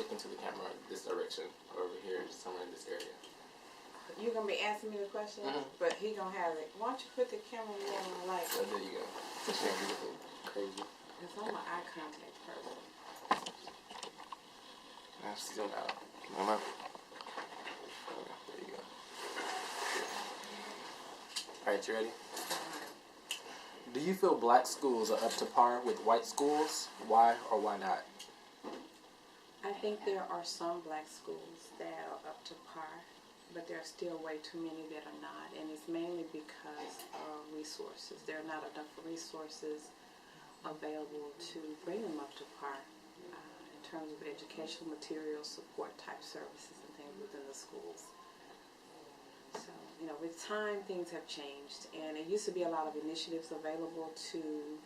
look into the camera this direction, or over here, somewhere in this area. You're going to be asking me the question, but he going to have it. Why don't you put the camera more on the light? So there you go. Crazy. Because I'm an eye contact person. Now zoom out. Come on. There you go. Alright, you ready? Do you feel black schools are up to par with white schools? Why or why not? I think there are some black schools that are up to par, but there are still way too many that are not, and it's mainly because of resources. There are not enough resources available to bring them up to par in terms of educational materials, support type services, and things within the schools. So, with time, things have changed, and it used to be a lot of initiatives available to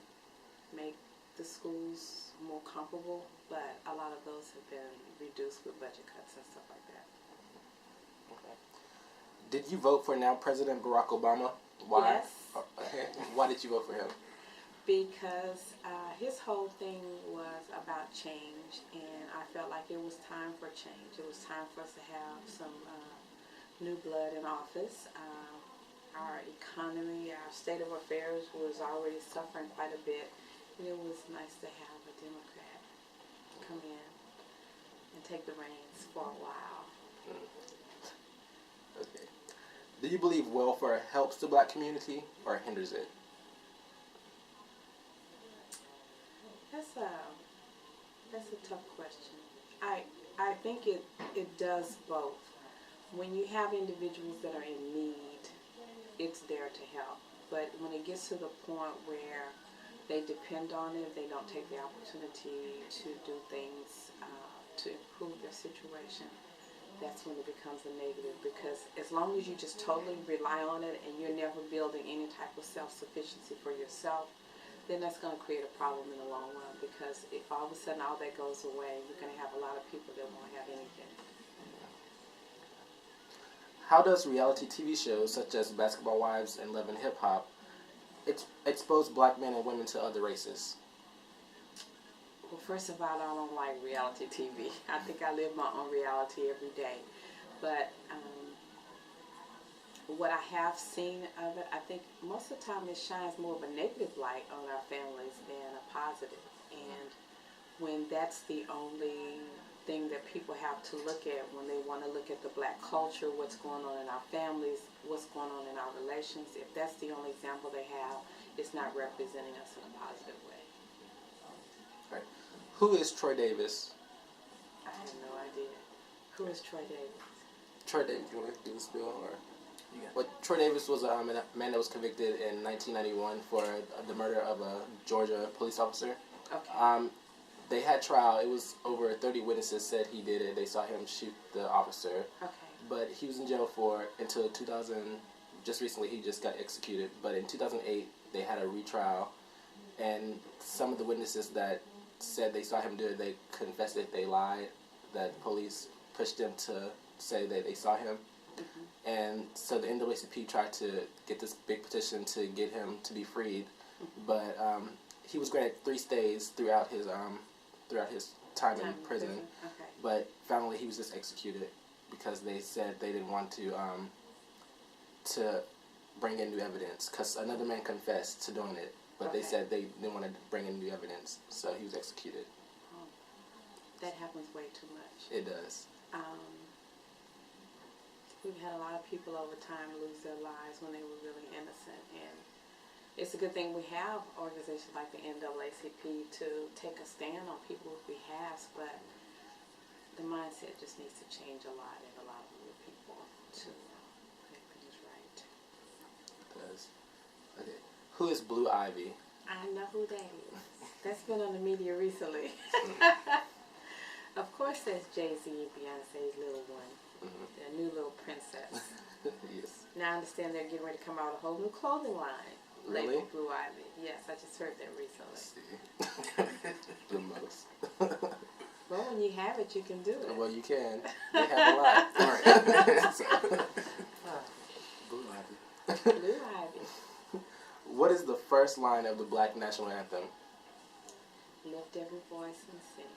make the schools more comparable, but a lot of those have been reduced with budget cuts and stuff like that. Okay. Did you vote for now President Barack Obama? Why? Yes. Why did you vote for him? Because his whole thing was about change, and I felt like it was time for change. It was time for us to have some new blood in office. Our economy, our state of affairs was already suffering quite a bit, and it was nice to have a Democrat come in and take the reins for a while. Okay. Do you believe welfare helps the black community or hinders it? That's a tough question. I think it does both. When you have individuals that are in need, it's there to help. But when it gets to the point where they depend on it, they don't take the opportunity to do things to improve their situation, that's when it becomes a negative. Because as long as you just totally rely on it and you're never building any type of self-sufficiency for yourself, then that's going to create a problem in the long run. Because if all of a sudden all that goes away, you're going to have a lot of people that won't have anything. How does reality TV shows such as Basketball Wives and Love and Hip Hop expose black men and women to other races? Well, first of all, I don't like reality TV. I think I live my own reality every day. But what I have seen of it, I think most of the time it shines more of a negative light on our families than a positive. And when that's the only thing that people have to look at when they want to look at the black culture, what's going on in our families, what's going on in our relations, if that's the only example they have, it's not representing us in a positive way. Right. Who is Troy Davis? I have no idea. Who is Troy Davis? Troy Davis, you want to do the spiel? Or? Yeah. Well, Troy Davis was a man that was convicted in 1991 for the murder of a Georgia police officer. Okay. They had trial. It was over 30 witnesses said he did it. They saw him shoot the officer. Okay. But he was in jail until 2000. Just recently, he just got executed. But in 2008, they had a retrial, and some of the witnesses that said they saw him do it, they confessed that they lied. That police pushed them to say that they saw him. Mm-hmm. And so the NAACP tried to get this big petition to get him to be freed, but he was granted 3 stays throughout his time in prison. Okay. But finally he was just executed because they said they didn't want to bring in new evidence, because another man confessed to doing it, but okay. They said they didn't want to bring in new evidence, so he was executed. Oh, that happens way too much. It does. We've had a lot of people over time lose their lives when they were really innocent, and it's a good thing we have organizations like the NAACP to take a stand on people's behalf, but the mindset just needs to change a lot in a lot of other people to make things right. It does. Okay. Who is Blue Ivy? I know who that is. That's been on the media recently. Of course, that's Jay-Z and Beyonce's little one. Mm-hmm. Their new little princess. Yes. Now I understand they're getting ready to come out with a whole new clothing line. Really? Labeled Blue Ivy. Yes, I just heard that recently. See. The most. Well, when you have it, you can do it. Well, you can. They have a lot. So. Blue Ivy. Blue Ivy. What is the first line of the Black National Anthem? Lift every voice and sing.